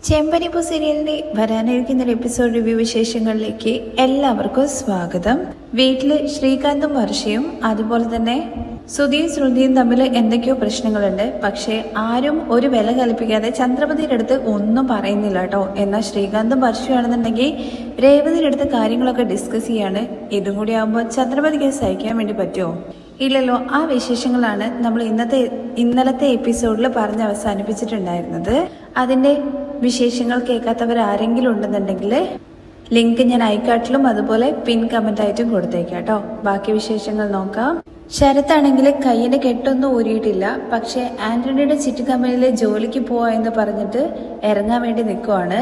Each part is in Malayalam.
ചെമ്പനിപ്പൂ സീരിയലിന്റെ വരാനിരിക്കുന്ന ഒരു എപ്പിസോഡ് റിവ്യൂ വിശേഷങ്ങളിലേക്ക് എല്ലാവർക്കും സ്വാഗതം. വീട്ടില് ശ്രീകാന്തും വർഷയും അതുപോലെ തന്നെ സുധിയും ശ്രുതിയും തമ്മിൽ എന്തൊക്കെയോ പ്രശ്നങ്ങളുണ്ട്. പക്ഷെ ആരും ഒരു വില കൽപ്പിക്കാതെ ചന്ദ്രപതിയുടെ അടുത്ത് ഒന്നും പറയുന്നില്ല കേട്ടോ. എന്നാൽ ശ്രീകാന്തും വർഷയാണെന്നുണ്ടെങ്കിൽ രേവതിയുടെ അടുത്ത് കാര്യങ്ങളൊക്കെ ഡിസ്കസ് ചെയ്യാണ്. ഇതും കൂടി ആകുമ്പോൾ ചന്ദ്രപതിക്ക് സഹിക്കാൻ വേണ്ടി പറ്റുമോ? ഇല്ലല്ലോ. ആ വിശേഷങ്ങളാണ് നമ്മൾ ഇന്നലത്തെ എപ്പിസോഡിൽ പറഞ്ഞ് അവസാനിപ്പിച്ചിട്ടുണ്ടായിരുന്നത്. അതിന്റെ വിശേഷങ്ങൾ കേൾക്കാത്തവർ ആരെങ്കിലും ഉണ്ടെന്നുണ്ടെങ്കിൽ ലിങ്ക് ഞാൻ ഐക്കാട്ടിലും അതുപോലെ പിൻ കമന്റ് ആയിട്ടും കൊടുത്തേക്കാം കേട്ടോ. ബാക്കി വിശേഷങ്ങൾ നോക്കാം. ശരത്താണെങ്കിൽ കയ്യിന്റെ കെട്ടൊന്നും ഊരിയിട്ടില്ല. പക്ഷെ ആന്റണിയുടെ ചിറ്റ് കമ്പനിയിലെ ജോലിക്ക് പോവാ എന്ന് പറഞ്ഞിട്ട് ഇറങ്ങാൻ വേണ്ടി നിൽക്കുവാണ്.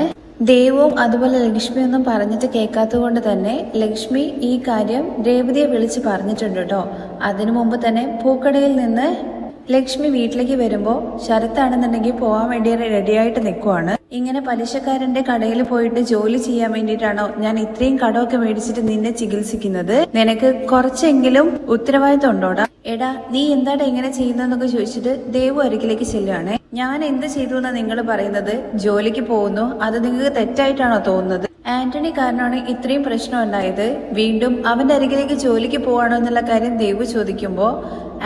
ദേവും അതുപോലെ ലക്ഷ്മിയൊന്നും പറഞ്ഞിട്ട് കേൾക്കാത്തത് കൊണ്ട് തന്നെ ലക്ഷ്മി ഈ കാര്യം രേവതിയെ വിളിച്ച് പറഞ്ഞിട്ടുണ്ട് കേട്ടോ. അതിനു മുമ്പ് തന്നെ പൂക്കടയിൽ നിന്ന് ലക്ഷ്മി വീട്ടിലേക്ക് വരുമ്പോൾ ശരത്താണെന്നുണ്ടെങ്കിൽ പോവാൻ വേണ്ടി റെഡിയായിട്ട് നിൽക്കുവാണ്. ഇങ്ങനെ പലിശക്കാരന്റെ കടയിൽ പോയിട്ട് ജോലി ചെയ്യാൻ വേണ്ടിയിട്ടാണോ ഞാൻ ഇത്രയും കടമൊക്കെ മേടിച്ചിട്ട് നിന്നെ ചികിത്സിക്കുന്നത്? നിനക്ക് കുറച്ചെങ്കിലും ഉത്തരവാദിത്വം ഉണ്ടോടാ? എടാ നീ എന്താടാ ഇങ്ങനെ ചെയ്യുന്നതെന്നൊക്കെ ചോദിച്ചിട്ട് ദേവു അരികിലേക്ക് ചെല്ലുവാണേ. ഞാൻ എന്ത് ചെയ്തു എന്നാ നിങ്ങൾ പറയുന്നത്? ജോലിക്ക് പോകുന്നു, അത് നിങ്ങൾക്ക് തെറ്റായിട്ടാണോ തോന്നുന്നത്? ആന്റണി കാരണമാണ് ഇത്രയും പ്രശ്നം ഉണ്ടായത്. വീണ്ടും അവന്റെ അരികിലേക്ക് ജോലിക്ക് പോവാണോ എന്നുള്ള കാര്യം ദേവു ചോദിക്കുമ്പോ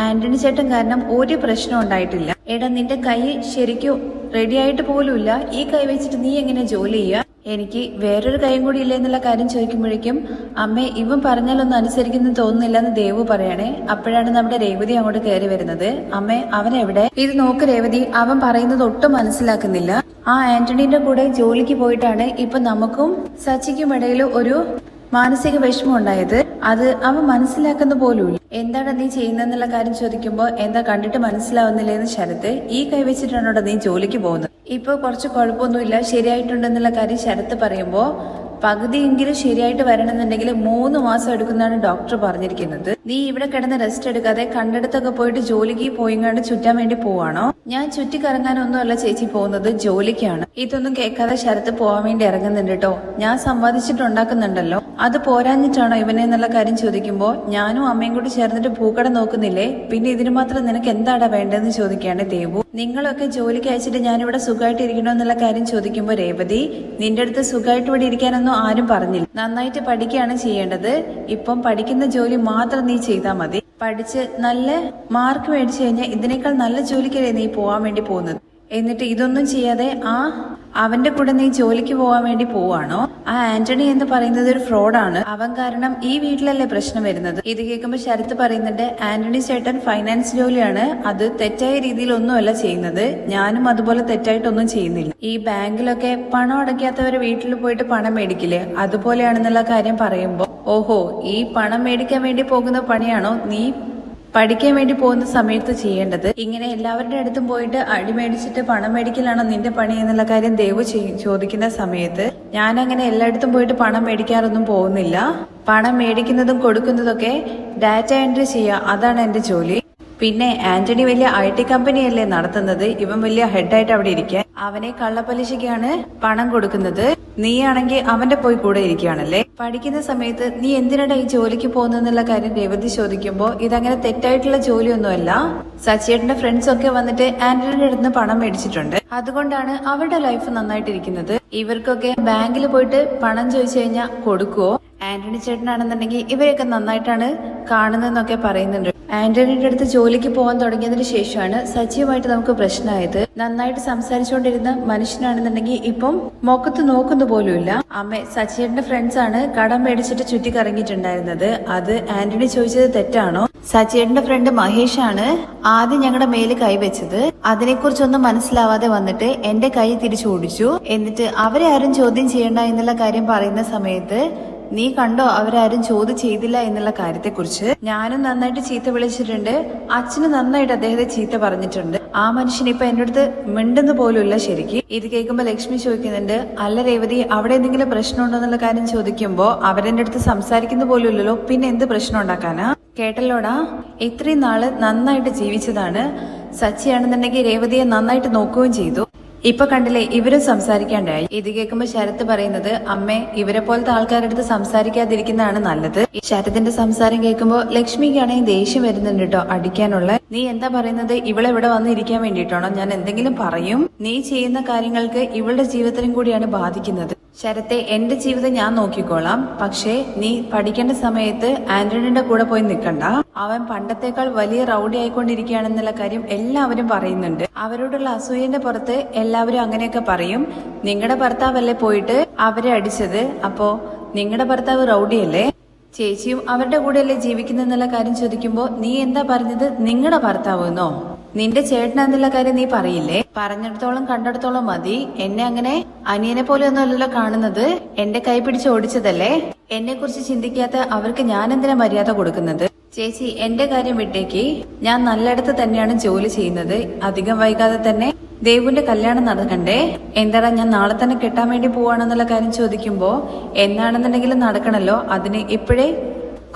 ആന്റണി ചേട്ടൻ കാരണം ഒരു പ്രശ്നം ഉണ്ടായിട്ടില്ല. എടാ നിന്റെ കൈ ശരിക്കും റെഡി ആയിട്ട് പോലുമില്ല. ഈ കൈ വെച്ചിട്ട് നീ എങ്ങനെ ജോലി ചെയ്യാ? എനിക്ക് വേറൊരു കൈയും കൂടി ഇല്ല എന്നുള്ള കാര്യം ചോദിക്കുമ്പോഴേക്കും അമ്മേ ഇവൻ പറഞ്ഞാലൊന്നും അനുസരിക്കുന്നു തോന്നുന്നില്ല എന്ന് ദേവു പറയണേ. അപ്പോഴാണ് നമ്മുടെ രേവതി അങ്ങോട്ട് കയറി വരുന്നത്. അമ്മേ അവനെവിടെ? ഇത് നോക്ക് രേവതി, അവൻ പറയുന്നത് ഒട്ടും മനസ്സിലാക്കുന്നില്ല. ആ ആന്റണിയുടെ കൂടെ ജോലിക്ക് പോയിട്ടാണ് ഇപ്പൊ നമുക്കും സച്ചിക്കും ഇടയിൽ ഒരു മാനസിക വിഷമം ഉണ്ടായത്. അത് അവൻ മനസ്സിലാക്കുന്ന പോലുമില്ല. എന്താണ് നീ ചെയ്യുന്നതെന്നുള്ള കാര്യം ചോദിക്കുമ്പോ എന്താ കണ്ടിട്ട് മനസ്സിലാവുന്നില്ലേന്ന് ശരത്ത്. ഈ കൈ വെച്ചിട്ടാണോ നീ ജോലിക്ക് പോകുന്നത്? ഇപ്പൊ കുറച്ച് കുഴപ്പമൊന്നുമില്ല, ശരിയായിട്ടുണ്ടെന്നുള്ള കാര്യം ശരത്ത് പറയുമ്പോ പകുതിയെങ്കിലും ശരിയായിട്ട് വരണമെന്നുണ്ടെങ്കിൽ 3 മാസം എടുക്കുന്നതാണ് ഡോക്ടർ പറഞ്ഞിരിക്കുന്നത്. നീ ഇവിടെ കിടന്ന് റെസ്റ്റ് എടുക്കാതെ കണ്ടെടുത്തൊക്കെ പോയിട്ട് ജോലിക്ക് പോയിങ്ങാണ്ട് ചുറ്റാൻ വേണ്ടി പോവാണോ? ഞാൻ ചുറ്റിക്കറങ്ങാനൊന്നും അല്ല ചേച്ചി പോകുന്നത്, ജോലിക്കാണ്. ഇതൊന്നും കേൾക്കാതെ ശരത്ത് പോവാൻ വേണ്ടി ഇറങ്ങുന്നുണ്ട് കേട്ടോ. ഞാൻ സമ്പാദിച്ചിട്ടുണ്ടാക്കുന്നുണ്ടല്ലോ, അത് പോരാഞ്ഞിട്ടാണോ ഇവനെ എന്നുള്ള കാര്യം ചോദിക്കുമ്പോ ഞാനും അമ്മയും കൂടി ചേർന്നിട്ട് പൂക്കട നോക്കുന്നില്ലേ, പിന്നെ ഇതിന് മാത്രം നിനക്ക് എന്താടാ വേണ്ടതെന്ന് ചോദിക്കുകയാണ് ദേവു. നിങ്ങളൊക്കെ ജോലിക്ക് അയച്ചിട്ട് ഞാനിവിടെ സുഖമായിട്ട് ഇരിക്കണോ എന്നുള്ള കാര്യം ചോദിക്കുമ്പോ രേവതി നിന്റെ അടുത്ത് സുഖമായിട്ട് ഇവിടെ ഇരിക്കാനൊന്നും ആരും പറഞ്ഞില്ല. നന്നായിട്ട് പഠിക്കുകയാണ് ചെയ്യേണ്ടത്. ഇപ്പം പഠിക്കുന്ന ജോലി മാത്രം നീ ചെയ്താൽ മതി. പഠിച്ച് നല്ല മാർക്ക് മേടിച്ചു കഴിഞ്ഞാൽ ഇതിനേക്കാൾ നല്ല ജോലിക്കല്ലേ നീ പോവാൻ വേണ്ടി പോകുന്നത്. എന്നിട്ട് ഇതൊന്നും ചെയ്യാതെ അവന്റെ കൂടെ നീ ജോലിക്ക് പോവാൻ വേണ്ടി പോവാണോ? ആ ആന്റണി എന്ന് പറയുന്നത് ഒരു ഫ്രോഡാണ്. അവൻ കാരണം ഈ വീട്ടിലല്ലേ പ്രശ്നം വരുന്നത്. ഇത് കേൾക്കുമ്പോ ശരത്ത് പറയുന്നുണ്ട് ആന്റണി ചേട്ടൻ ഫൈനാൻസ് ജോലിയാണ്, അത് തെറ്റായ രീതിയിലൊന്നുമല്ല ചെയ്യുന്നത്. ഞാനും അതുപോലെ തെറ്റായിട്ടൊന്നും ചെയ്യുന്നില്ല. ഈ ബാങ്കിലൊക്കെ പണം അടയ്ക്കാത്തവരെ വീട്ടിൽ പോയിട്ട് പണം മേടിക്കില്ലേ, അതുപോലെയാണെന്നുള്ള കാര്യം പറയുമ്പോ ഓഹോ, ഈ പണം മേടിക്കാൻ വേണ്ടി പോകുന്ന പണിയാണോ നീ പഠിക്കാൻ വേണ്ടി പോകുന്ന സമയത്ത് ചെയ്യേണ്ടത്? ഇങ്ങനെ എല്ലാവരുടെ അടുത്തും പോയിട്ട് അടി മേടിച്ചിട്ട് പണം മേടിക്കലാണോ നിന്റെ പണി എന്നുള്ള കാര്യം ദേവു ചോദിക്കുന്ന സമയത്ത് ഞാൻ അങ്ങനെ എല്ലായിടത്തും പോയിട്ട് പണം മേടിക്കാറൊന്നും പോകുന്നില്ല. പണം മേടിക്കുന്നതും കൊടുക്കുന്നതൊക്കെ ഡാറ്റ എൻട്രി ചെയ്യുക, അതാണ് എന്റെ ജോലി. പിന്നെ ആന്റണി വലിയ IT കമ്പനിയല്ലേ നടത്തുന്നത്, ഇവൻ വലിയ ഹെഡായിട്ട് അവിടെ ഇരിക്കാൻ. അവനെ കള്ളപ്പലിശയ്ക്കാണ് പണം കൊടുക്കുന്നത്. നീയാണെങ്കിൽ അവന്റെ പോയി കൂടെ ഇരിക്കുകയാണല്ലേ. പഠിക്കുന്ന സമയത്ത് നീ എന്തിനാണ് ഈ ജോലിക്ക് പോകുന്നുള്ള കാര്യം രേവതി ചോദിക്കുമ്പോ ഇതങ്ങനെ തെറ്റായിട്ടുള്ള ജോലിയൊന്നുമല്ല. സച്ചിയേട്ടന്റെ ഫ്രണ്ട്സ് ഒക്കെ വന്നിട്ട് ആന്റണിയുടെ അടുത്ത് പണം മേടിച്ചിട്ടുണ്ട്, അതുകൊണ്ടാണ് അവരുടെ ലൈഫ് നന്നായിട്ടിരിക്കുന്നത്. ഇവർക്കൊക്കെ ബാങ്കിൽ പോയിട്ട് പണം ചോദിച്ചു കഴിഞ്ഞാൽ കൊടുക്കുവോ? ആന്റണി ചേട്ടനാണെന്നുണ്ടെങ്കിൽ ഇവരെയൊക്കെ നന്നായിട്ടാണ് കാണുന്നതെന്നൊക്കെ പറയുന്നുണ്ട്. ആന്റണിയുടെ അടുത്ത് ജോലിക്ക് പോകാൻ തുടങ്ങിയതിന് ശേഷമാണ് സച്ചിയുമായിട്ട് നമുക്ക് പ്രശ്നമായത്. നന്നായിട്ട് സംസാരിച്ചുകൊണ്ടിരുന്ന മനുഷ്യനാണെന്നുണ്ടെങ്കിൽ ഇപ്പം മുഖത്ത് നോക്കുന്ന പോലുമില്ല. അമ്മ സച്ചിയുടെ ഫ്രണ്ട്സ് ആണ് കടം മേടിച്ചിട്ട് ചുറ്റിക്കറങ്ങിയിട്ടുണ്ടായിരുന്നത്. അത് ആന്റണി ചോദിച്ചത് തെറ്റാണോ? സച്ചിയുടെ ഫ്രണ്ട് മഹേഷാണ് ആദ്യം ഞങ്ങളുടെ മേല് കൈവച്ചത്. അതിനെക്കുറിച്ചൊന്നും മനസ്സിലാവാതെ വന്നിട്ട് എന്റെ കൈ തിരിച്ചു ഓടിച്ചു. എന്നിട്ട് അവരെ ആരും ചോദ്യം ചെയ്യണ്ട എന്നുള്ള കാര്യം പറയുന്ന സമയത്ത് നീ കണ്ടോ അവരാരും ചോദ്യം ചെയ്തില്ല എന്നുള്ള കാര്യത്തെക്കുറിച്ച്. ഞാനും നന്നായിട്ട് ചീത്ത വിളിച്ചിട്ടുണ്ട്, അച്ഛന് നന്നായിട്ട് അദ്ദേഹത്തെ ചീത്ത പറഞ്ഞിട്ടുണ്ട്. ആ മനുഷ്യൻ ഇപ്പൊ എന്റെ അടുത്ത് മിണ്ടുന്ന പോലുമില്ല ശരിക്ക്. ഇത് കേൾക്കുമ്പോ ലക്ഷ്മി ചോദിക്കുന്നുണ്ട് അല്ല രേവതി അവിടെ എന്തെങ്കിലും പ്രശ്നമുണ്ടോ എന്നുള്ള കാര്യം ചോദിക്കുമ്പോ അവരെന്റെ അടുത്ത് സംസാരിക്കുന്ന പോലും ഇല്ലല്ലോ, പിന്നെ എന്ത് പ്രശ്നം ഉണ്ടാക്കാനാ? കേട്ടല്ലോടാ, ഇത്രയും നാള് നന്നായിട്ട് ജീവിച്ചതാണ്. സച്ചിയാണെന്നുണ്ടെങ്കിൽ രേവതിയെ നന്നായിട്ട് നോക്കുകയും ചെയ്തു. ഇപ്പൊ കണ്ടില്ലേ ഇവരും സംസാരിക്കാണ്ടായി. ഇത് കേൾക്കുമ്പോ ശരത്ത് പറയുന്നത്, അമ്മേ ഇവരെ പോലത്തെ ആൾക്കാരുടെ അടുത്ത് സംസാരിക്കാതിരിക്കുന്നതാണ് നല്ലത്. ശരത്തിന്റെ സംസാരം കേൾക്കുമ്പോ ലക്ഷ്മിക്കാണെങ്കിൽ ദേഷ്യം വരുന്നുണ്ട് കേട്ടോ, അടിക്കാനുള്ള. നീ എന്താ പറയുന്നത്? ഇവളെ ഇവിടെ വന്ന് ഇരിക്കാൻ വേണ്ടിയിട്ടാണോ? ഞാൻ എന്തെങ്കിലും പറയും. നീ ചെയ്യുന്ന കാര്യങ്ങൾക്ക് ഇവളുടെ ജീവിതത്തിനും കൂടിയാണ് ബാധിക്കുന്നത്. ശരത്തെ, എന്റെ ജീവിതം ഞാൻ നോക്കിക്കോളാം. പക്ഷേ നീ പഠിക്കേണ്ട സമയത്ത് ആന്റണിയുടെ കൂടെ പോയി നിൽക്കണ്ട. അവൻ പണ്ടത്തേക്കാൾ വലിയ റൗഡി ആയിക്കൊണ്ടിരിക്കുകയാണെന്നുള്ള കാര്യം എല്ലാവരും പറയുന്നുണ്ട്. അവരോടുള്ള അസൂയന്റെ പുറത്ത് എല്ലാവരും അങ്ങനെയൊക്കെ പറയും. നിങ്ങളുടെ ഭർത്താവല്ലേ പോയിട്ട് അവരെ അടിച്ചത്? അപ്പോ നിങ്ങളുടെ ഭർത്താവ് റൗഡിയല്ലേ? ചേച്ചിയും അവരുടെ കൂടെയല്ലേ ജീവിക്കുന്നെന്നുള്ള കാര്യം ചോദിക്കുമ്പോ നീ എന്താ പറഞ്ഞത്? നിങ്ങളുടെ ഭർത്താവെന്നോ? നിന്റെ ചേട്ടനെന്നുള്ള കാര്യം നീ പറയില്ലേ? പറഞ്ഞിടത്തോളം കണ്ടിടത്തോളം മതി. എന്നെ അങ്ങനെ അനിയനെ പോലെ ഒന്നും അല്ലല്ലോ കാണുന്നത്. എന്റെ കൈ പിടിച്ച് ഓടിച്ചതല്ലേ? എന്നെ കുറിച്ച് ചിന്തിക്കാത്ത അവർക്ക് ഞാൻ എന്തിനാ മര്യാദ കൊടുക്കുന്നത്? ചേച്ചി, എന്റെ കാര്യം വിട്ടേക്ക്. ഞാൻ നല്ലയിടത്ത് തന്നെയാണ് ജോലി ചെയ്യുന്നത്. അധികം വൈകാതെ തന്നെ ദേവുവിന്റെ കല്യാണം നടക്കണ്ടേ? എന്താടാ, ഞാൻ നാളെ തന്നെ കെട്ടാൻ വേണ്ടി പോവാണെന്നുള്ള കാര്യം ചോദിക്കുമ്പോ എന്നാണെന്നുണ്ടെങ്കിലും നടക്കണല്ലോ. അതിന് ഇപ്പോഴേ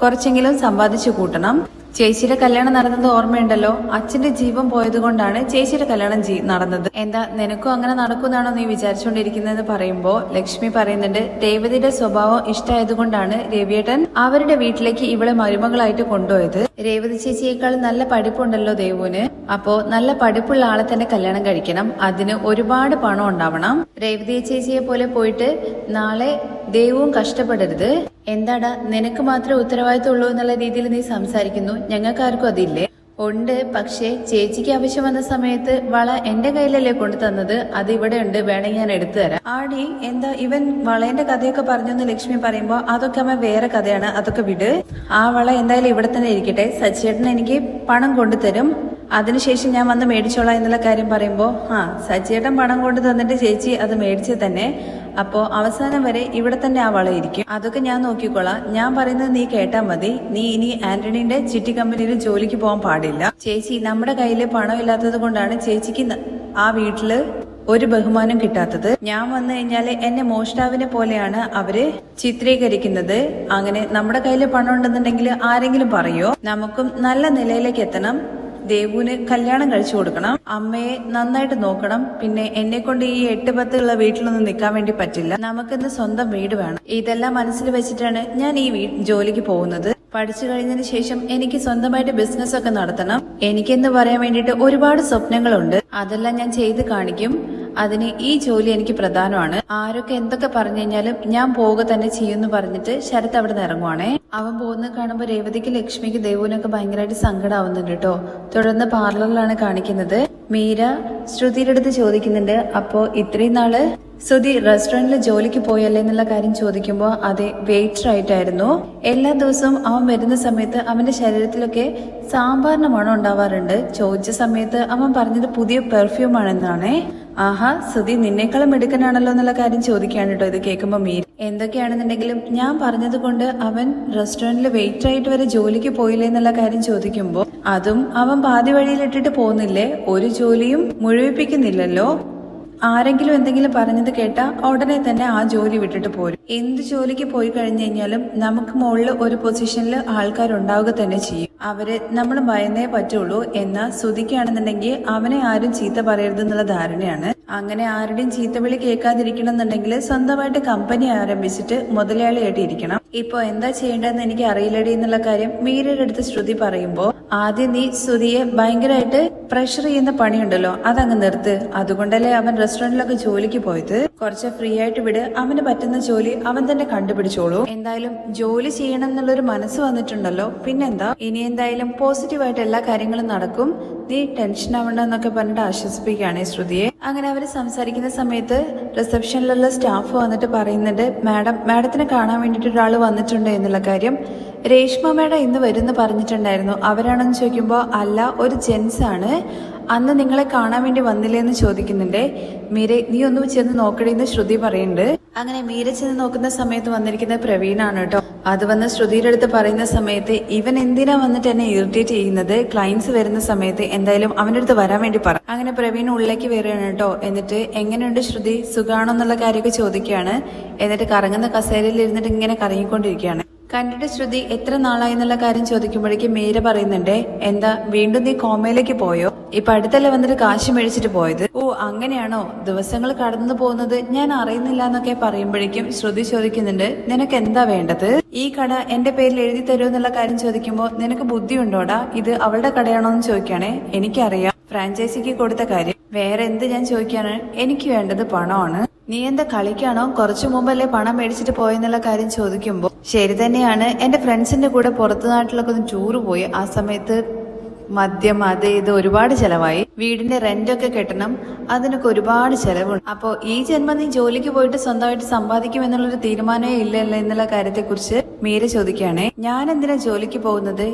കുറച്ചെങ്കിലും സമ്പാദിച്ചു കൂട്ടണം. ചേച്ചിയുടെ കല്യാണം നടന്നത് ഓർമ്മയുണ്ടല്ലോ. അച്ഛന്റെ ജീവൻ പോയത് കൊണ്ടാണ് ചേച്ചിയുടെ കല്യാണം നടന്നത്. എന്താ നിനക്കും അങ്ങനെ നടക്കുന്നാണോ നീ വിചാരിച്ചുകൊണ്ടിരിക്കുന്നതെന്ന് പറയുമ്പോ ലക്ഷ്മി പറയുന്നുണ്ട്, രേവതിയുടെ സ്വഭാവം ഇഷ്ടമായതുകൊണ്ടാണ് രവിയേട്ടൻ അവരുടെ വീട്ടിലേക്ക് ഇവളെ മരുമകളായിട്ട് കൊണ്ടുപോയത്. രേവതി ചേച്ചിയേക്കാൾ നല്ല പഠിപ്പുണ്ടല്ലോ ദേവുവിന്. അപ്പോ നല്ല പഠിപ്പുള്ള ആളെ തന്നെ കല്യാണം കഴിക്കണം. അതിന് ഒരുപാട് പണം ഉണ്ടാവണം. രേവതി ചേച്ചിയെ പോലെ പോയിട്ട് നാളെ ദേവും കഷ്ടപ്പെടരുത്. എന്താടാ, നിനക്ക് മാത്രമേ ഉത്തരവാദിത്വം ഉള്ളൂ എന്നുള്ള രീതിയിൽ നീ സംസാരിക്കുന്നു. ഞങ്ങൾക്കാർക്കും അതില്ലേ? ഉണ്ട്. പക്ഷേ ചേച്ചിക്ക് ആവശ്യം വന്ന സമയത്ത് വള എന്റെ കയ്യിലല്ലേ കൊണ്ടു തന്നത്. അത് ഇവിടെ ഉണ്ട്, വേണമെങ്കിൽ ഞാൻ എടുത്തു തരാം. ആടി, എന്താ ഇവൻ വളേന്റെ കഥയൊക്കെ പറഞ്ഞെന്ന് ലക്ഷ്മി പറയുമ്പോ അതൊക്കെ അവൻ വേറെ കഥയാണ്, അതൊക്കെ വിട്. ആ വള എന്തായാലും ഇവിടെ തന്നെ ഇരിക്കട്ടെ. സച്ചേട്ടൻ എനിക്ക് പണം കൊണ്ടുതരും, അതിനുശേഷം ഞാൻ വന്ന് മേടിച്ചോളാം എന്നുള്ള കാര്യം പറയുമ്പോ സച്ചിയേട്ടൻ പണം കൊണ്ട് തന്നിട്ട് ചേച്ചി അത് മേടിച്ച് തന്നെ. അപ്പോ അവസാനം വരെ ഇവിടെ തന്നെ ആ വളയിരിക്കും. അതൊക്കെ ഞാൻ നോക്കിക്കോളാം. ഞാൻ പറയുന്നത് നീ കേട്ടാ മതി. നീ ഇനി ആന്റണിയുടെ ചിട്ടി കമ്പനിയിൽ ജോലിക്ക് പോകാൻ പാടില്ല. ചേച്ചി, നമ്മുടെ കയ്യില് പണം ഇല്ലാത്തത് കൊണ്ടാണ് ചേച്ചിക്ക് ആ വീട്ടില് ഒരു ബഹുമാനം കിട്ടാത്തത്. ഞാൻ വന്നു കഴിഞ്ഞാല് എന്നെ മോഷ്ടാവിനെ പോലെയാണ് അവര് ചിത്രീകരിക്കുന്നത്. അങ്ങനെ നമ്മുടെ കയ്യില് പണം ഉണ്ടെന്നുണ്ടെങ്കിൽ ആരെങ്കിലും പറയോ? നമുക്കും നല്ല നിലയിലേക്ക് എത്തണം. ദേവുവിന് കല്യാണം കഴിച്ചു കൊടുക്കണം. അമ്മയെ നന്നായിട്ട് നോക്കണം. പിന്നെ എന്നെ കൊണ്ട് ഈ 8-10 ഉള്ള വീട്ടിലൊന്നും നിൽക്കാൻ വേണ്ടി പറ്റില്ല. നമുക്കിന്ന് സ്വന്തം വീട് വേണം. ഇതെല്ലാം മനസ്സിൽ വെച്ചിട്ടാണ് ഞാൻ ഈ ജോലിക്ക് പോകുന്നത്. പഠിച്ചു കഴിഞ്ഞതിന് ശേഷം എനിക്ക് സ്വന്തമായിട്ട് ബിസിനസ് ഒക്കെ നടത്തണം. എനിക്കെന്ന് പറയാൻ വേണ്ടിയിട്ട് ഒരുപാട് സ്വപ്നങ്ങളുണ്ട്. അതെല്ലാം ഞാൻ ചെയ്ത് കാണിക്കും. അതിന് ഈ ജോലി എനിക്ക് പ്രധാനമാണ്. ആരൊക്കെ എന്തൊക്കെ പറഞ്ഞു കഴിഞ്ഞാലും ഞാൻ പോവുക തന്നെ ചെയ്യുമെന്ന് പറഞ്ഞിട്ട് ശരത്ത് അവിടെ നിന്ന് ഇറങ്ങുവാണേ. അവൻ പോകുന്നത് കാണുമ്പോൾ രേവതിക്ക്, ലക്ഷ്മിക്ക്, ദേവുവിനൊക്കെ ഭയങ്കരമായിട്ട് സങ്കടമാവുന്നുണ്ട് കേട്ടോ. തുടർന്ന് പാർലറിലാണ് കാണിക്കുന്നത്. മീര ശ്രുതിയുടെ അടുത്ത് ചോദിക്കുന്നുണ്ട്, അപ്പോ ഇത്രയും നാള് ശ്രുതി റെസ്റ്റോറന്റിൽ ജോലിക്ക് പോയല്ലേ എന്നുള്ള കാര്യം ചോദിക്കുമ്പോൾ അതെ, വെയിറ്റർ ആയിട്ടായിരുന്നു. എല്ലാ ദിവസവും അവൻ വരുന്ന സമയത്ത് അവന്റെ ശരീരത്തിലൊക്കെ സാമ്പാറിന് മണം ഉണ്ടാവാറുണ്ട്. ചോദിച്ച സമയത്ത് അവൻ പറഞ്ഞത് പുതിയ പെർഫ്യൂം ആണെന്നാണേ. ആഹാ, ശ്രുതി നിന്നേക്കാളും എടുക്കാനാണല്ലോ എന്നുള്ള കാര്യം ചോദിക്കുകയാണ് കേട്ടോ. ഇത് കേൾക്കുമ്പോ മീര, എന്തൊക്കെയാണെന്നുണ്ടെങ്കിലും ഞാൻ പറഞ്ഞത് കൊണ്ട് അവൻ റെസ്റ്റോറന്റിൽ വെയിറ്റർ ആയിട്ട് വരെ ജോലിക്ക് പോയില്ലേ എന്നുള്ള കാര്യം ചോദിക്കുമ്പോ അതും അവൻ പാതി വഴിയിലിട്ടിട്ട് പോകുന്നില്ലേ? ഒരു ജോലിയും മുഴുവിപ്പിക്കുന്നില്ലല്ലോ. ആരെങ്കിലും എന്തെങ്കിലും പറഞ്ഞത് കേട്ടാ ഉടനെ തന്നെ ആ ജോലി വിട്ടിട്ട് പോരും. എന്ത് ജോലിക്ക് പോയി കഴിഞ്ഞു കഴിഞ്ഞാലും നമുക്ക് മുകളിൽ ഒരു പൊസിഷനിൽ ആൾക്കാരുണ്ടാവുക തന്നെ ചെയ്യും. അവര് നമ്മൾ ഭയന്നേ പറ്റുള്ളൂ. എന്നാൽ ശ്രുതിക്കാണെന്നുണ്ടെങ്കിൽ അവനെ ആരും ചീത്ത പറയരുത് എന്നുള്ള ധാരണയാണ്. അങ്ങനെ ആരുടെയും ചീത്തവിളി കേൾക്കാതിരിക്കണം എന്നുണ്ടെങ്കിൽ സ്വന്തമായിട്ട് കമ്പനി ആരംഭിച്ചിട്ട് മുതലാളിയായിട്ട് ഇരിക്കണം. ഇപ്പൊ എന്താ ചെയ്യേണ്ടതെന്ന് എനിക്ക് അറിയില്ലടി എന്നുള്ള കാര്യം മീരയുടെ അടുത്ത് ശ്രുതി പറയുമ്പോ, ആദ്യം നീ ശ്രുതിയെ ഭയങ്കരമായിട്ട് പ്രഷർ ചെയ്യുന്ന പണിയുണ്ടല്ലോ, അതങ്ങ് നിർത്ത്. അതുകൊണ്ടല്ലേ അവൻ റെസ്റ്റോറന്റിലൊക്കെ ജോലിക്ക് പോയത്. കുറച്ച് ഫ്രീ ആയിട്ട് വിട്. അവന് പറ്റുന്ന ജോലി അവൻ തന്നെ കണ്ടുപിടിച്ചോളൂ. എന്തായാലും ജോലി ചെയ്യണം എന്നുള്ളൊരു മനസ്സ് വന്നിട്ടുണ്ടല്ലോ, പിന്നെന്താ. ഇനി എന്തായാലും പോസിറ്റീവായിട്ട് എല്ലാ കാര്യങ്ങളും നടക്കും. നീ ടെൻഷൻ ആവണ്ട എന്നൊക്കെ പറഞ്ഞിട്ട് ആശ്വസിപ്പിക്കുകയാണ് ശ്രുതിയെ. അങ്ങനെ അവര് സംസാരിക്കുന്ന സമയത്ത് റിസപ്ഷനിലുള്ള സ്റ്റാഫ് വന്നിട്ട് പറയുന്നുണ്ട്, മാഡത്തിനെ കാണാൻ വേണ്ടിട്ട് ഒരാൾ വന്നിട്ടുണ്ട് എന്നുള്ള കാര്യം. രേഷ്മ മാഡം ഇന്ന് വരുമെന്ന് പറഞ്ഞിട്ടുണ്ടായിരുന്നു. അവരാണെന്ന് ചോദിക്കുമ്പോൾ അല്ല, ഒരു ജെൻസ് ആണ്. അന്ന് നിങ്ങളെ കാണാൻ വേണ്ടി വന്നില്ലേന്ന് ചോദിക്കുന്നുണ്ട്. മീര, നീ ഒന്ന് ചെന്ന് നോക്കണേന്ന് ശ്രുതി പറയുന്നുണ്ട്. അങ്ങനെ മീര ചെന്ന് നോക്കുന്ന സമയത്ത് വന്നിരിക്കുന്നത് പ്രവീണാണ് കേട്ടോ. അത് വന്ന് ശ്രുതിയുടെ അടുത്ത് പറയുന്ന സമയത്ത് ഇവൻ എന്തിനാ വന്നിട്ട് എന്നെ ഇറിറ്റേറ്റ് ചെയ്യുന്നത്? ക്ലയൻസ് വരുന്ന സമയത്ത് എന്തായാലും അവന്റെ അടുത്ത് വരാൻ വേണ്ടി പറ. അങ്ങനെ പ്രവീൺ ഉള്ളിലേക്ക് വരികയാണ് കേട്ടോ. എന്നിട്ട് എങ്ങനെയുണ്ട് ശ്രുതി, സുഖാണോ എന്നുള്ള കാര്യമൊക്കെ ചോദിക്കുകയാണ്. എന്നിട്ട് കറങ്ങുന്ന കസേരയിൽ ഇരുന്നിട്ട് ഇങ്ങനെ കറങ്ങിക്കൊണ്ടിരിക്കുകയാണ്. കണ്ടിട്ട് ശ്രുതി എത്ര നാളായി എന്നുള്ള കാര്യം ചോദിക്കുമ്പോഴേക്കും മീര പറയുന്നുണ്ടേ, എന്താ വീണ്ടും നീ കോമയിലേക്ക് പോയോ? ഇപ്പൊ അടുത്തല്ലേ വന്നിട്ട് കാശ് മേടിച്ചിട്ട് പോയത്? ഓ അങ്ങനെയാണോ? ദിവസങ്ങൾ കടന്നു പോകുന്നത് ഞാൻ അറിയുന്നില്ല എന്നൊക്കെ പറയുമ്പോഴേക്കും ശ്രുതി ചോദിക്കുന്നുണ്ട്, നിനക്ക് എന്താ വേണ്ടത്? ഈ കട എന്റെ പേരിൽ എഴുതി തരുമോ എന്നുള്ള കാര്യം ചോദിക്കുമ്പോ നിനക്ക് ബുദ്ധിയുണ്ടോടാ? ഇത് അവളുടെ കടയാണോ എന്ന് ചോദിക്കുകയാണെ, എനിക്കറിയാം ഫ്രാഞ്ചൈസിക്ക് കൊടുത്ത കാര്യം. വേറെ എന്ത് ഞാൻ ചോദിക്കാണ്? എനിക്ക് വേണ്ടത് പണമാണ്. നീ എന്താ കളിക്കാണോ? കുറച്ചു മുമ്പല്ലേ പണം മേടിച്ചിട്ട് പോയെന്നുള്ള കാര്യം ചോദിക്കുമ്പോ ശരി തന്നെയാണ്, എന്റെ ഫ്രണ്ട്സിന്റെ കൂടെ പുറത്തു നാട്ടിലൊക്കെ ഒന്ന് ടൂറ് പോയി. ആ സമയത്ത് മദ്യം അത് ഇത് ഒരുപാട് ചെലവായി. വീടിന്റെ റെന്റൊക്കെ കെട്ടണം, അതിനൊക്കെ ഒരുപാട് ചെലവുണ്ട്. അപ്പോ ഈ ജന്മം നീ ജോലിക്ക് പോയിട്ട് സ്വന്തമായിട്ട് സമ്പാദിക്കും എന്നുള്ളൊരു തീരുമാനമേ ഇല്ലല്ലോ എന്നുള്ള കാര്യത്തെ കുറിച്ച് മീര ചോദിക്കുകയാണെ. ഞാൻ എന്തിനാ ജോലിക്ക് പോകുന്നത്?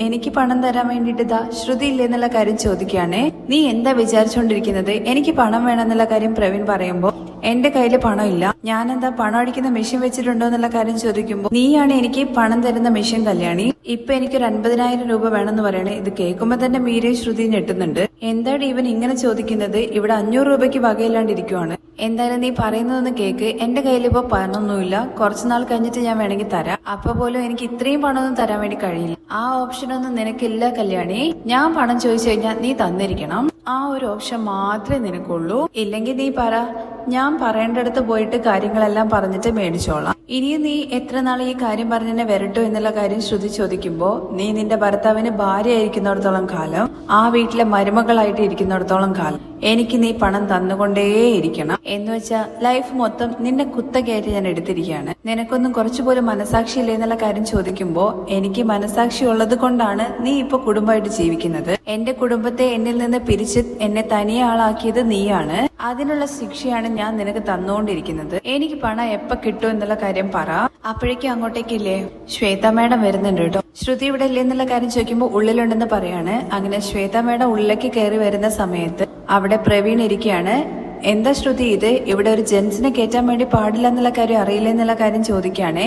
എനിക്ക് പണം തരാൻ വേണ്ടിട്ട് ശ്രുതി ഇല്ല എന്നുള്ള കാര്യം ചോദിക്കുകയാണെ. നീ എന്താ വിചാരിച്ചോണ്ടിരിക്കുന്നത്? എനിക്ക് പണം വേണമെന്നുള്ള കാര്യം പ്രവീൺ പറയുമ്പോ എന്റെ കയ്യില് പണം ഇല്ല, ഞാൻ എന്താ പണം അടിക്കുന്ന മെഷീൻ വെച്ചിട്ടുണ്ടോ എന്നുള്ള കാര്യം ചോദിക്കുമ്പോ നീയാണ് എനിക്ക് പണം തരുന്ന മെഷീൻ കല്യാണി. ഇപ്പൊ എനിക്കൊരു 50,000 രൂപ വേണമെന്ന് പറയണേ. ഇത് കേൾക്കുമ്പോ തന്നെ മീരയും ശ്രുതി ഞെട്ടുന്നുണ്ട്. എന്താണ് ഇവൻ ഇങ്ങനെ ചോദിക്കുന്നത്? ഇവിടെ 500 രൂപയ്ക്ക് വകയില്ലാണ്ടിരിക്കുവാണ്. എന്തായാലും നീ പറയുന്നതൊന്ന് കേക്ക്. എന്റെ കയ്യിൽ ഇപ്പൊ പണമൊന്നുമില്ല, കുറച്ചുനാൾ കഴിഞ്ഞിട്ട് ഞാൻ വേണമെങ്കിൽ തരാം. അപ്പൊ പോലും എനിക്ക് ഇത്രയും പണമൊന്നും തരാൻ വേണ്ടി കഴിയില്ല. ആ ഓപ്ഷനൊന്നും നിനക്കില്ല കല്യാണി. ഞാൻ പണം ചോദിച്ചു കഴിഞ്ഞാൽ നീ തന്നിരിക്കണം. ആ ഒരു ഓപ്ഷൻ മാത്രമേ നിനക്കുള്ളൂ. ഇല്ലെങ്കിൽ നീ പറ, ഞാൻ പറയേണ്ടടുത്ത് പോയിട്ട് കാര്യങ്ങളെല്ലാം പറഞ്ഞിട്ട് മേടിച്ചോളാം. ഇനിയും നീ എത്ര നാൾ ഈ കാര്യം പറഞ്ഞെന്നെ വരട്ടോ എന്നുള്ള കാര്യം ശ്രുതി ചോദിക്കുമ്പോ നീ നിന്റെ ഭർത്താവിന് ഭാര്യയായിരിക്കുന്നിടത്തോളം കാലം, ആ വീട്ടിലെ മരുമകളായിട്ട് ഇരിക്കുന്നിടത്തോളം കാലം എനിക്ക് നീ പണം തന്നുകൊണ്ടേയിരിക്കണം. എന്ന് വെച്ചാ ലൈഫ് മൊത്തം നിന്നെ കുത്തകയായിട്ട് ഞാൻ എടുത്തിരിക്കുകയാണ്. നിനക്കൊന്നും കുറച്ചുപോലും മനസാക്ഷി ഇല്ല എന്നുള്ള കാര്യം ചോദിക്കുമ്പോ എനിക്ക് മനസാക്ഷി ഉള്ളത് കൊണ്ടാണ് നീ ഇപ്പൊ കുടുംബമായിട്ട് ജീവിക്കുന്നത്. എന്റെ കുടുംബത്തെ എന്നിൽ നിന്ന് പിരിച്ച് എന്നെ തനിയെ ആളാക്കിയത് നീയാണ്. അതിനുള്ള ശിക്ഷയാണ് ഞാൻ നിനക്ക് തന്നുകൊണ്ടിരിക്കുന്നത്. എനിക്ക് പണം എപ്പോ കിട്ടും എന്നുള്ള കാര്യം പറ. അപ്പോഴേക്കും അങ്ങോട്ടേക്കില്ലേ ശ്വേത മേഡം വരുന്നുണ്ട് കേട്ടോ. ശ്രുതി ഇവിടെ ഇല്ലേ എന്നുള്ള കാര്യം ചോദിക്കുമ്പോൾ ഉള്ളിലുണ്ടെന്ന് പറയാണ്. അങ്ങനെ ശ്വേത മേഡം ഉള്ളിലേക്ക് കയറി വരുന്ന സമയത്ത് അവിടെ പ്രവീൺ ഇരിക്കുകയാണ്. എന്താ ശ്രുതി ഇത്? ഇവിടെ ഒരു ജെന്റ്സിനെ കയറ്റാൻ വേണ്ടി പാടില്ല എന്നുള്ള കാര്യം അറിയില്ല എന്നുള്ള കാര്യം ചോദിക്കുകയാണേ.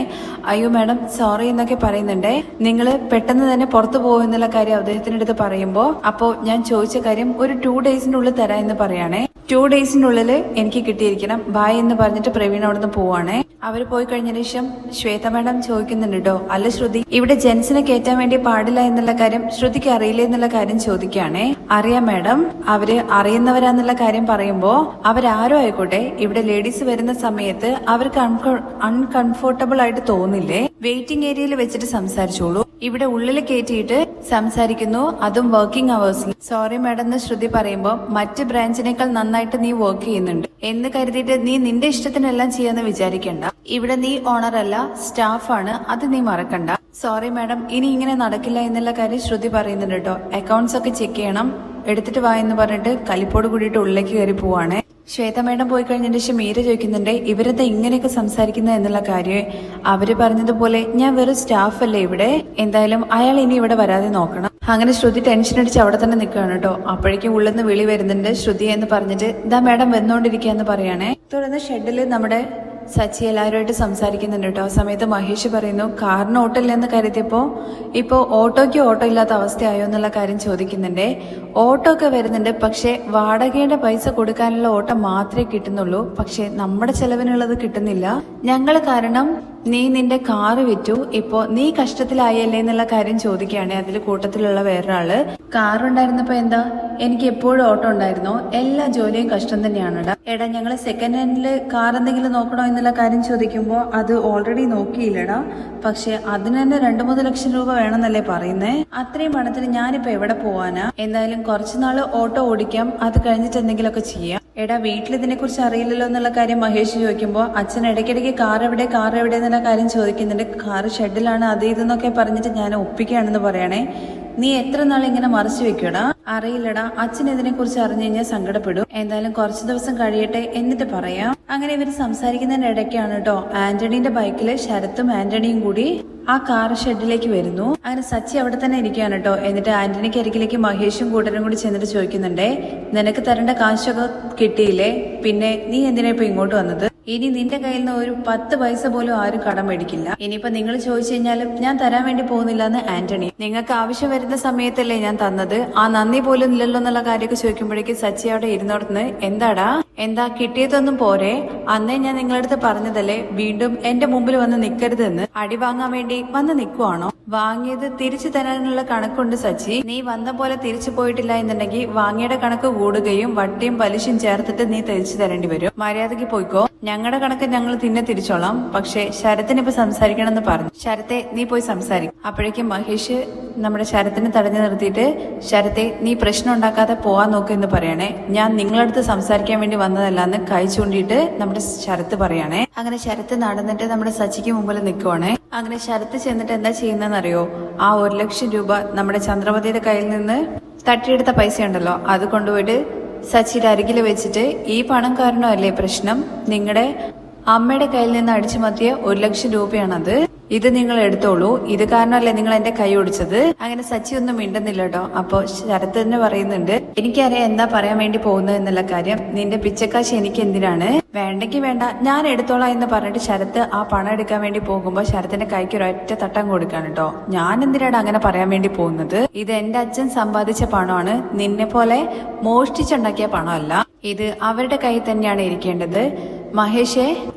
അയ്യോ മാഡം സോറി എന്നൊക്കെ പറയുന്നുണ്ടേ. നിങ്ങൾ പെട്ടെന്ന് തന്നെ പുറത്തു പോകും എന്നുള്ള കാര്യം അദ്ദേഹത്തിന്റെ അടുത്ത് പറയുമ്പോ അപ്പോ ഞാൻ ചോദിച്ച കാര്യം ഒരു 2 ഡേയ്സിനുള്ളിൽ തരാം എന്ന് പറയാണേ. 2 ഡേയ്സിനുള്ളിൽ എനിക്ക് കിട്ടിയിരിക്കണം, ബായ് എന്ന് പറഞ്ഞിട്ട് പ്രവീൺ അവിടുന്ന് പോവാണേ. അവര് പോയി കഴിഞ്ഞതിന് ശേഷം ശ്വേത മാഡം ചോദിക്കുന്നുണ്ട് കേട്ടോ, അല്ല ശ്രുതി ഇവിടെ ജെന്റ്സിനെ കയറ്റാൻ വേണ്ടി പാടില്ല എന്നുള്ള കാര്യം ശ്രുതിക്ക് അറിയില്ല എന്നുള്ള കാര്യം ചോദിക്കുകയാണേ. അറിയാം മാഡം, അവര് അറിയുന്നവരാന്നുള്ള കാര്യം പറയുമ്പോ അവരാരോ ആയിക്കോട്ടെ, ഇവിടെ ലേഡീസ് വരുന്ന സമയത്ത് അവർക്ക് അൺകംഫോർട്ടബിൾ ആയിട്ട് തോന്നില്ലേ? വെയിറ്റിംഗ് ഏരിയയിൽ വെച്ചിട്ട് സംസാരിച്ചോളൂ. ഇവിടെ ഉള്ളിൽ കയറ്റിയിട്ട് സംസാരിക്കുന്നു, അതും വർക്കിംഗ് അവേഴ്സിൽ. സോറി മാഡം എന്ന് ശ്രുതി പറയുമ്പോ മറ്റ് ബ്രാഞ്ചിനേക്കാൾ നന്നായിട്ട് നീ വർക്ക് ചെയ്യുന്നുണ്ട് എന്ന് കരുതിയിട്ട് നീ നിന്റെ ഇഷ്ടത്തിനെല്ലാം ചെയ്യാന്ന് വിചാരിക്കണ്ട. ഇവിടെ നീ ഓണർ അല്ല, സ്റ്റാഫാണ്, അത് നീ മറക്കണ്ട. സോറി മാഡം, ഇനി ഇങ്ങനെ നടക്കില്ല എന്നുള്ള കാര്യം ശ്രുതി പറയുന്നുണ്ട് കേട്ടോ. അക്കൗണ്ട്സ് ഒക്കെ ചെക്ക് ചെയ്യണം, എടുത്തിട്ട് വാ എന്ന് പറഞ്ഞിട്ട് കലിപ്പോട് കൂടിയിട്ട് ഉള്ളിലേക്ക് കയറി പോവാണ്. ശ്വേത മേഡം പോയി കഴിഞ്ഞതിന് ശേഷം മീര ചോദിക്കുന്നുണ്ട്, ഇവരെന്താ ഇങ്ങനെയൊക്കെ സംസാരിക്കുന്നത് എന്നുള്ള കാര്യം. അവര് പറഞ്ഞതുപോലെ ഞാൻ വെറും സ്റ്റാഫ് അല്ലേ ഇവിടെ, എന്തായാലും അയാൾ ഇനി ഇവിടെ വരാതെ നോക്കണം. അങ്ങനെ ശ്രുതി ടെൻഷൻ അടിച്ച് അവിടെ തന്നെ നിൽക്കുകയാണ് കേട്ടോ. അപ്പോഴേക്കും ഉള്ളിൽ നിന്ന് വിളി വരുന്നുണ്ട്, ശ്രുതി എന്ന് പറഞ്ഞിട്ട് ഇതാ മേഡം വന്നോണ്ടിരിക്കുക എന്ന് പറയാണേ. തുടർന്ന് ഷെഡില് നമ്മുടെ സച്ചി എല്ലാവരുമായിട്ട് സംസാരിക്കുന്നുണ്ട് കേട്ടോ. ആ സമയത്ത് മഹേഷ് പറയുന്നു, കാറിന് ഓട്ടോ ഇല്ലെന്ന് കരുതിയപ്പോ ഇപ്പോ ഓട്ടോയ്ക്ക് ഓട്ടോ ഇല്ലാത്ത അവസ്ഥയായോ എന്നുള്ള കാര്യം ചോദിക്കുന്നുണ്ടേ. ഓട്ടോ ഒക്കെ വരുന്നുണ്ട്, പക്ഷെ വാടകയുടെ പൈസ കൊടുക്കാനുള്ള ഓട്ടോ മാത്രമേ കിട്ടുന്നുള്ളൂ. പക്ഷെ നമ്മുടെ ചെലവിനുള്ളത് കിട്ടുന്നില്ല. ഞങ്ങള് കാരണം നീ നിന്റെ കാറ് വിറ്റു, ഇപ്പോ നീ കഷ്ടത്തിലായല്ലേ എന്നുള്ള കാര്യം ചോദിക്കുകയാണ്. അതിൽ കൂട്ടത്തിലുള്ള വേറൊരാള്, കാറുണ്ടായിരുന്നപ്പോ എന്താ, എനിക്ക് എപ്പോഴും ഓട്ടോ ഉണ്ടായിരുന്നോ? എല്ലാ ജോലിയും കഷ്ടം തന്നെയാണെടാ. എടാ ഞങ്ങള് സെക്കൻഡ് ഹാൻഡില് കാർ എന്തെങ്കിലും നോക്കണോ എന്നുള്ള കാര്യം ചോദിക്കുമ്പോ അത് ഓൾറെഡി നോക്കിയില്ലടാ, പക്ഷെ അതിന് തന്നെ 2-3 ലക്ഷം രൂപ വേണമെന്നല്ലേ പറയുന്നേ. അത്രയും പണത്തിന് ഞാനിപ്പോ എവിടെ പോവാനാ? എന്തായാലും കുറച്ചുനാള് ഓട്ടോ ഓടിക്കാം, അത് കഴിഞ്ഞിട്ട് എന്തെങ്കിലുമൊക്കെ ചെയ്യാം. എടാ വീട്ടിൽ ഇതിനെ കുറിച്ച് അറിയില്ലല്ലോ എന്നുള്ള കാര്യം മഹേഷ് ചോദിക്കുമ്പോ അച്ഛൻ ഇടയ്ക്കിടയ്ക്ക് കാർ എവിടെ എന്നുള്ള കാര്യം ചോദിക്കുന്നുണ്ട്. കാറ് ഷെഡിലാണ്, അത് ഇതെന്നൊക്കെ പറഞ്ഞിട്ട് ഞാൻ ഒപ്പിക്കുകയാണെന്ന് പറയണേ. നീ എത്ര നാൾ ഇങ്ങനെ മറച്ചു വെക്കൂടാ? അറിയില്ലടാ, അച്ഛൻ ഇതിനെ കുറിച്ച് അറിഞ്ഞു കഴിഞ്ഞാൽ സങ്കടപ്പെടും. എന്തായാലും കുറച്ചു ദിവസം കഴിയട്ടെ എന്നിട്ട് പറയാം. അങ്ങനെ ഇവര് സംസാരിക്കുന്നതിന്റെ ഇടയ്ക്കാണ് കേട്ടോ ആന്റണീന്റെ ബൈക്കില് ശരത്തും ആന്റണിയും കൂടി ആ കാർ ഷെഡിലേക്ക് വരുന്നു. അങ്ങനെ സച്ചി അവിടെ തന്നെ ഇരിക്കുകയാണ് കേട്ടോ. എന്നിട്ട് ആന്റണിക്ക് അരികിലേക്ക് മഹേഷും കൂട്ടരും കൂടി ചെന്നിട്ട് ചോദിക്കുന്നുണ്ടേ, നിനക്ക് തരേണ്ട കാശൊക്കെ കിട്ടിയില്ലേ? പിന്നെ നീ എന്തിനാ ഇപ്പൊ ഇങ്ങോട്ട് വന്നത്? ഇനി നിന്റെ കയ്യിൽ നിന്ന് ഒരു 10 പൈസ പോലും ആരും കടം മേടിക്കില്ല. ഇനിയിപ്പോ നിങ്ങൾ ചോദിച്ചു കഴിഞ്ഞാലും ഞാൻ തരാൻ വേണ്ടി പോകുന്നില്ല എന്ന് ആന്റണി. നിങ്ങൾക്ക് ആവശ്യം വരുന്ന സമയത്തല്ലേ ഞാൻ തന്നത്, ആ നന്ദി പോലും ഇല്ലല്ലോ എന്നുള്ള കാര്യമൊക്കെ ചോദിക്കുമ്പോഴേക്കും സച്ചി അവിടെ ഇരുന്നോടന്ന് എന്താ കിട്ടിയതൊന്നും പോരെ, അന്നേ ഞാൻ നിങ്ങളടുത്ത് പറഞ്ഞതല്ലേ വീണ്ടും എന്റെ മുമ്പിൽ വന്ന് നിക്കരുതെന്ന്. അടി വാങ്ങാൻ വേണ്ടി വന്ന് നിക്കുവാണോ? വാങ്ങിയത് തിരിച്ചു തരാനുള്ള കണക്കുണ്ട് സച്ചി. നീ വന്ന പോലെ തിരിച്ചു പോയിട്ടില്ല എന്നുണ്ടെങ്കിൽ വാങ്ങിയുടെ കണക്ക് കൂടുകയും വട്ടിയും പലിശയും ചേർത്തിട്ട് നീ തിരിച്ചു തരേണ്ടി വരും. മര്യാദയ്ക്ക് പോയിക്കോ. ഞങ്ങളുടെ കണക്ക് ഞങ്ങൾ തിരിച്ചോളാം. പക്ഷെ ശരത്തിന് ഇപ്പൊ സംസാരിക്കണം എന്ന് പറഞ്ഞു. ശരത്തെ നീ പോയി സംസാരിക്കും. അപ്പോഴേക്കും മഹേഷ് നമ്മുടെ ശരത്തിനെ തടഞ്ഞു നിർത്തിയിട്ട്, ശരത്തെ നീ പ്രശ്നം ഉണ്ടാക്കാതെ പോവാൻ നോക്ക് എന്ന് പറയണേ. ഞാൻ നിങ്ങളടുത്ത് സംസാരിക്കാൻ വേണ്ടി വന്നതല്ല എന്ന് കൈ ചൂണ്ടിയിട്ട് നമ്മുടെ ശരത്ത് പറയണേ. അങ്ങനെ ശരത്ത് നടന്നിട്ട് നമ്മുടെ സച്ചിക്ക് മുമ്പിൽ നിൽക്കുവാണേ. അങ്ങനെ ശരത്ത് ചെന്നിട്ട് എന്താ ചെയ്യുന്നതെന്നറിയോ? ആ 1 ലക്ഷം രൂപ നമ്മുടെ ചന്ദ്രമതിയുടെ കയ്യിൽ നിന്ന് തട്ടിയെടുത്ത പൈസ ഉണ്ടല്ലോ, അത് കൊണ്ടുപോയിട്ട് സച്ചിയുടെ അരികിൽ വെച്ചിട്ട്, ഈ പണം കാരണമല്ലേ പ്രശ്നം, നിങ്ങളുടെ അമ്മയുടെ കയ്യിൽ നിന്ന് അടിച്ചു മാറ്റിയ 1 ലക്ഷം രൂപയാണത്, ഇത് നിങ്ങൾ എടുത്തോളൂ, ഇത് കാരണമല്ലേ നിങ്ങൾ എന്റെ കൈ ഒടിച്ചത്. അങ്ങനെ സച്ചി ഒന്നും മിണ്ടുന്നില്ല കേട്ടോ. അപ്പൊ ശരത്ത് തന്നെ പറയുന്നുണ്ട്, എനിക്കറിയാം എന്താ പറയാൻ വേണ്ടി പോകുന്നത് എന്നുള്ള കാര്യം, നിന്റെ പിച്ചക്കാശ് എനിക്ക് എന്തിനാണ്, വേണ്ടെങ്കിൽ വേണ്ട ഞാൻ എടുത്തോളാം എന്ന് പറഞ്ഞിട്ട് ശരത്ത് ആ പണം എടുക്കാൻ വേണ്ടി പോകുമ്പോ ശരത്തിന്റെ കൈക്ക് ഒരൊറ്റ തട്ടം കൊടുക്കാണ് കേട്ടോ. ഞാൻ എന്തിനാണ് അങ്ങനെ പറയാൻ വേണ്ടി പോകുന്നത്, ഇത് എന്റെ അച്ഛൻ സമ്പാദിച്ച പണമാണ്, നിന്നെ പോലെ മോഷ്ടിച്ചുണ്ടാക്കിയ പണമല്ല, ഇത് അവരുടെ കയ്യിൽ തന്നെയാണ് ഇരിക്കേണ്ടത്. മഹേഷേ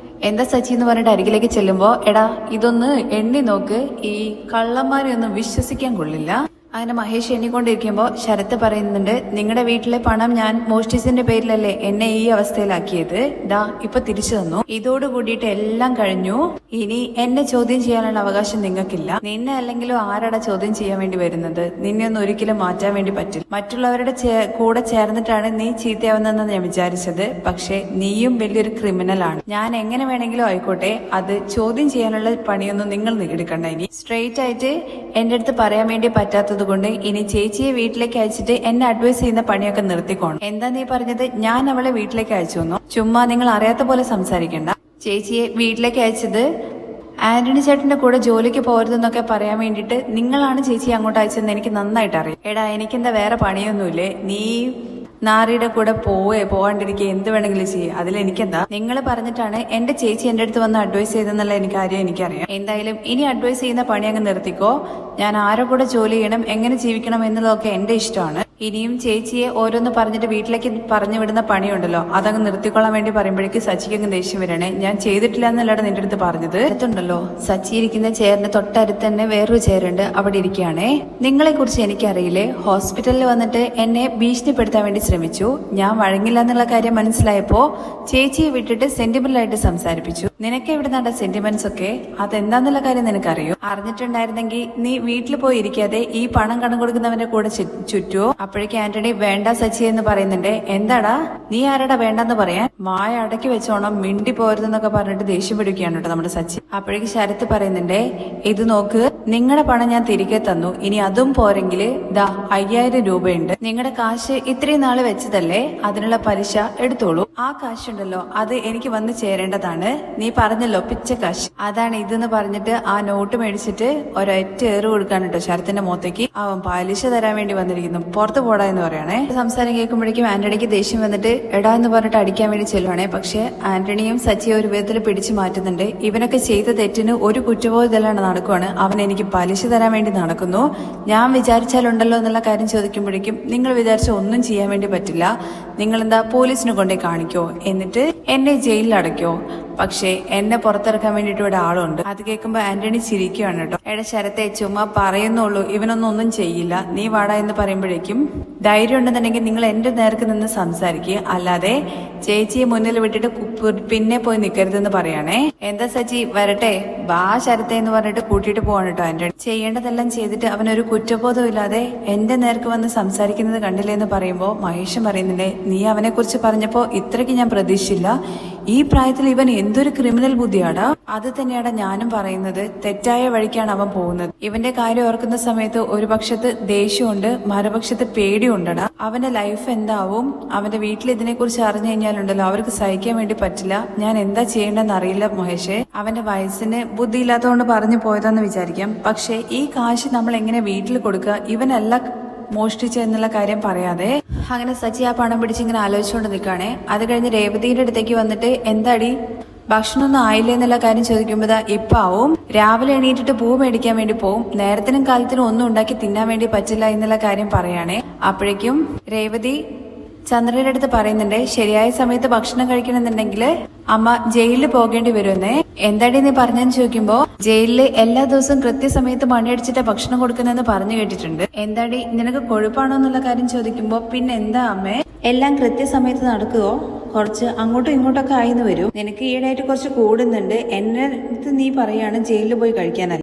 എന്താ സച്ചി എന്ന് പറഞ്ഞിട്ട് അരികിലേക്ക് ചെല്ലുമ്പോ, എടാ ഇതൊന്ന് എണ്ണി നോക്ക്, ഈ കള്ളന്മാരെ ഒന്നും വിശ്വസിക്കാൻ കൊള്ളില്ല. അങ്ങനെ മഹേഷ് എണ്ണിക്കൊണ്ടിരിക്കുമ്പോ ശരത്ത് പറയുന്നുണ്ട്, നിങ്ങളുടെ വീട്ടിലെ പണം ഞാൻ മോഷ്ടിച്ചതിന്റെ പേരിലല്ലേ എന്നെ ഈ അവസ്ഥയിലാക്കിയത്, ദാ ഇപ്പൊ തിരിച്ചു തന്നു, ഇതോട് കൂടിയിട്ട് എല്ലാം കഴിഞ്ഞു, ഇനി എന്നെ ചോദ്യം ചെയ്യാനുള്ള അവകാശം നിങ്ങൾക്കില്ല. നിന്നെ അല്ലെങ്കിലും ആരാടാ ചോദ്യം ചെയ്യാൻ വേണ്ടി വരുന്നത്, നിന്നെ ഒന്നും ഒരിക്കലും മാറ്റാൻ വേണ്ടി പറ്റില്ല. മറ്റുള്ളവരുടെ കൂടെ ചേർന്നിട്ടാണ് നീ ചീത്തയാവുന്നതെന്ന് ഞാൻ വിചാരിച്ചത്, പക്ഷെ നീയും വലിയൊരു ക്രിമിനലാണ്. ഞാൻ എങ്ങനെ വേണമെങ്കിലും ആയിക്കോട്ടെ, അത് ചോദ്യം ചെയ്യാനുള്ള പണിയൊന്നും നിങ്ങൾ എടുക്കണ്ട. ഇനി സ്ട്രെയിറ്റ് ആയിട്ട് എന്റെ അടുത്ത് പറയാൻ വേണ്ടി പറ്റാത്തത് കൊണ്ട് ഇനി ചേച്ചിയെ വീട്ടിലേക്ക് അയച്ചിട്ട് എന്നെ അഡ്വൈസ് ചെയ്യുന്ന പണിയൊക്കെ നിർത്തിക്കോണം. എന്താ നീ പറഞ്ഞത്, ഞാൻ അവളെ വീട്ടിലേക്ക് അയച്ചു വന്നു? ചുമ്മാ നിങ്ങൾ അറിയാത്ത പോലെ സംസാരിക്കണ്ട. ചേച്ചിയെ വീട്ടിലേക്ക് അയച്ചത് ആന്റണി ചേട്ടന്റെ കൂടെ ജോലിക്ക് പോകരുതെന്നൊക്കെ പറയാൻ വേണ്ടിയിട്ട് നിങ്ങളാണ് ചേച്ചിയെ അങ്ങോട്ട് അയച്ചതെന്ന് എനിക്ക് നന്നായിട്ട് അറിയാം. എടാ എനിക്കെന്താ വേറെ പണിയൊന്നുമില്ലേ, നീ നാരിയുടെ കൂടെ പോവാണ്ടിരിക്കുക, എന്ത് വേണമെങ്കിലും ചെയ്യുക, അതിലെനിക്കെന്താ. നിങ്ങൾ പറഞ്ഞിട്ടാണ് എന്റെ ചേച്ചി എന്റെ അടുത്ത് വന്ന് അഡ്വൈസ് ചെയ്തെന്നുള്ള എനിക്കറിയാം. എന്തായാലും ഇനി അഡ്വൈസ് ചെയ്യുന്ന പണി അങ്ങ് നിർത്തിക്കോ. ഞാൻ ആരുടെ കൂടെ ജോലി ചെയ്യണം, എങ്ങനെ ജീവിക്കണം എന്നുള്ളതൊക്കെ എന്റെ ഇഷ്ടമാണ്. ഇനിയും ചേച്ചിയെ ഓരോന്ന് പറഞ്ഞിട്ട് വീട്ടിലേക്ക് പറഞ്ഞു വിടുന്ന പണിയുണ്ടല്ലോ, അതങ്ങ് നിർത്തിക്കൊള്ളാൻ വേണ്ടി പറയുമ്പോഴേക്ക് സച്ചിക്ക് അങ്ങ് ദേഷ്യം വരണേ. ഞാൻ ചെയ്തിട്ടില്ല എന്നല്ലാതെ നിന്റെ അടുത്ത് പറഞ്ഞത്. അടുത്തുണ്ടല്ലോ സച്ചി ഇരിക്കുന്ന ചെയറിന് തൊട്ടടുത്ത് തന്നെ വേറൊരു ചെയറുണ്ട്, അവിടെ ഇരിക്കുകയാണേ. നിങ്ങളെ കുറിച്ച് എനിക്കറിയില്ലേ, ഹോസ്പിറ്റലിൽ വന്നിട്ട് എന്നെ ഭീഷണിപ്പെടുത്താൻ വേണ്ടി ശ്രമിച്ചു. ഞാൻ വഴങ്ങില്ല എന്നുള്ള കാര്യം മനസ്സിലായപ്പോ ചേച്ചിയെ വിട്ടിട്ട് സെന്റിമെന്റൽ ആയിട്ട് സംസാരിപ്പിച്ചു. നിനക്ക് എവിടെ നിന്നാ സെന്റിമെന്റ്സ് ഒക്കെ, അതെന്താന്നുള്ള കാര്യം നിനക്കറിയോ? അറിഞ്ഞിട്ടുണ്ടായിരുന്നെങ്കിൽ നീ വീട്ടിൽ പോയി ഇരിക്കാതെ ഈ പണം കടം കൊടുക്കുന്നവന്റെ കൂടെ ചുറ്റുവോ? അപ്പോഴേക്ക് ആന്റണി വേണ്ട സച്ചി എന്ന് പറയുന്നുണ്ട്. എന്താടാ നീ ആരാടാ വേണ്ടെന്ന് പറയാൻ, മായ അടക്കി വെച്ചോണം, മിണ്ടി പോരുതെന്നൊക്കെ പറഞ്ഞിട്ട് ദേഷ്യം പിടിക്കുകയാണ് കേട്ടോ നമ്മുടെ സച്ചി. അപ്പോഴേക്ക് ശരത്ത് പറയുന്നുണ്ട്, ഇത് നോക്ക്, നിങ്ങളുടെ പണം ഞാൻ തിരികെ തന്നു, ഇനി അതും പോരെങ്കിൽ ദാ 5000 രൂപയുണ്ട്, നിങ്ങളുടെ കാശ് ഇത്രയും നാള് വെച്ചതല്ലേ, അതിനുള്ള പലിശ എടുത്തോളൂ. ആ കാശുണ്ടല്ലോ അത് എനിക്ക് വന്ന് ചേരേണ്ടതാണ്, നീ പറഞ്ഞല്ലോ പിച്ചക്കാശ്, അതാണ് ഇതെന്ന് പറഞ്ഞിട്ട് ആ നോട്ട് മേടിച്ചിട്ട് ഒരൊറ്റ ഏറ് കൊടുക്കാൻ കേട്ടോ ശരത്തിന്റെ മുഖത്തേക്ക്. അവൻ പലിശ തരാൻ വേണ്ടി വന്നിരിക്കുന്നു, പുറത്ത് പോടാ എന്ന് പറയണേ. സംസാരം കേൾക്കുമ്പോഴേക്കും ആന്റണിക്ക് ദേഷ്യം വന്നിട്ട് എടാ എന്ന് പറഞ്ഞിട്ട് അടിക്കാൻ വേണ്ടി ചെല്ലുവാണേ. പക്ഷെ ആന്റണിയും സച്ചിയെ ഒരു വിധത്തിൽ പിടിച്ചു മാറ്റുന്നുണ്ട്. ഇവനൊക്കെ ചെയ്ത തെറ്റിന് ഒരു കുറ്റബോധത്തിലാണ് നടക്കുവാണ്, അവൻ എനിക്ക് പലിശ തരാൻ വേണ്ടി നടക്കുന്നു, ഞാൻ വിചാരിച്ചാലുണ്ടല്ലോ എന്നുള്ള കാര്യം ചോദിക്കുമ്പോഴേക്കും നിങ്ങൾ വിചാരിച്ച ഒന്നും ചെയ്യാൻ വേണ്ടി പറ്റില്ല, നിങ്ങൾ എന്താ പോലീസിനെ കൊണ്ടേ കാണിക്കോ, എന്നിട്ട് എന്നെ ജയിലിൽ അടയ്ക്കോ, പക്ഷേ എന്നെ പുറത്തിറക്കാൻ വേണ്ടിട്ട് ഇവിടെ ആളുണ്ട്. അത് കേൾക്കുമ്പോ ആന്റണി ചിരിക്കുകയാണ് കേട്ടോ. എടാ ശരത്തെ ചുമ്മാ പറയുന്നുള്ളൂ, ഇവനൊന്നും ചെയ്യില്ല, നീ വാടാ എന്ന് പറയുമ്പോഴേക്കും ധൈര്യം ഉണ്ടെന്നുണ്ടെങ്കിൽ നിങ്ങൾ എന്റെ നേർക്ക് നിന്ന് സംസാരിക്കുക, അല്ലാതെ ചേച്ചിയെ മുന്നിൽ വിട്ടിട്ട് പിന്നെ പോയി നിൽക്കരുതെന്ന് പറയാണേ. എന്താ സച്ചി വരട്ടെ, ബാ ശരത്തെ എന്ന് പറഞ്ഞിട്ട് കൂട്ടിയിട്ട് പോവാണ് കേട്ടോ ആന്റണി. ചെയ്യേണ്ടതെല്ലാം ചെയ്തിട്ട് അവനൊരു കുറ്റബോധം ഇല്ലാതെ എന്റെ നേർക്ക് വന്ന് സംസാരിക്കുന്നത് കണ്ടില്ലേ എന്ന് പറയുമ്പോ മഹേഷും പറയുന്നുണ്ട്, നീ അവനെ കുറിച്ച് പറഞ്ഞപ്പോ ഇത്രയ്ക്ക് ഞാൻ പ്രതീക്ഷിച്ചില്ല, ഈ പ്രായത്തിൽ ഇവൻ എന്തൊരു ക്രിമിനൽ ബുദ്ധിയാടാ. അത് തന്നെയാടാ ഞാനും പറയുന്നത്, തെറ്റായ വഴിക്കാണ് അവൻ പോകുന്നത്. ഇവന്റെ കാര്യം ഓർക്കുന്ന സമയത്ത് ഒരു പക്ഷത്ത് ദേഷ്യമുണ്ട്, മറുപക്ഷത്ത് പേടിയുണ്ടടാ. അവന്റെ ലൈഫ് എന്താവും, അവന്റെ വീട്ടിൽ ഇതിനെ കുറിച്ച് അറിഞ്ഞു കഴിഞ്ഞാലുണ്ടല്ലോ അവർക്ക് സഹിക്കാൻ വേണ്ടി പറ്റില്ല. ഞാൻ എന്താ ചെയ്യേണ്ടെന്ന് അറിയില്ല മഹേഷേ. അവന്റെ വയസ്സിന് ബുദ്ധി ഇല്ലാത്തതുകൊണ്ട് പറഞ്ഞു പോയതാന്ന് വിചാരിക്കാം, പക്ഷെ ഈ കാശ് നമ്മൾ എങ്ങനെ വീട്ടിൽ കൊടുക്കുക, ഇവനല്ല മോഷ്ടിച്ച എന്നുള്ള കാര്യം പറയാതെ. അങ്ങനെ സച്ചി ആ പണം പിടിച്ചിങ്ങനെ ആലോചിച്ചുകൊണ്ട് നിൽക്കുകയാണെ. അത് കഴിഞ്ഞ് രേവതിയുടെ അടുത്തേക്ക് വന്നിട്ട് എന്താടി ഭക്ഷണമൊന്നും ആയില്ലേ എന്നുള്ള കാര്യം ചോദിക്കുമ്പോൾ ഇപ്പൊ ആവും. രാവിലെ എണീറ്റിട്ട് പൂ മേടിക്കാൻ വേണ്ടി പോവും. നേരത്തിനും കാലത്തിനും ഒന്നും ഉണ്ടാക്കി തിന്നാൻ വേണ്ടി പറ്റില്ല എന്നുള്ള കാര്യം പറയാണേ. അപ്പോഴേക്കും രേവതി ചന്ദ്രയുടെ അടുത്ത് പറയുന്നുണ്ട്, ശരിയായ സമയത്ത് ഭക്ഷണം കഴിക്കണമെന്നുണ്ടെങ്കിൽ അമ്മ ജയിലിൽ പോകേണ്ടി വരുമെന്നേ. എന്താടി നീ പറഞ്ഞെന്ന് ചോദിക്കുമ്പോ, ജയിലില് എല്ലാ ദിവസവും കൃത്യസമയത്ത് മണിയടിച്ചിട്ട് ഭക്ഷണം കൊടുക്കുന്നെന്ന് പറഞ്ഞു കേട്ടിട്ടുണ്ട്. എന്താടി നിനക്ക് കൊഴുപ്പാണോ എന്നുള്ള കാര്യം ചോദിക്കുമ്പോ, പിന്നെ എന്താ അമ്മേ, എല്ലാം കൃത്യസമയത്ത് നടക്കുവോ? കുറച്ച് അങ്ങോട്ടും ഇങ്ങോട്ടൊക്കെ ആയിന്ന് വരും. നിനക്ക് ഈയിടെയായിട്ട് കുറച്ച് കൂടുന്നുണ്ട്. എന്നെ അടുത്ത് നീ പറയാണ് ജയിലിൽ പോയി കഴിക്കാനല്ല.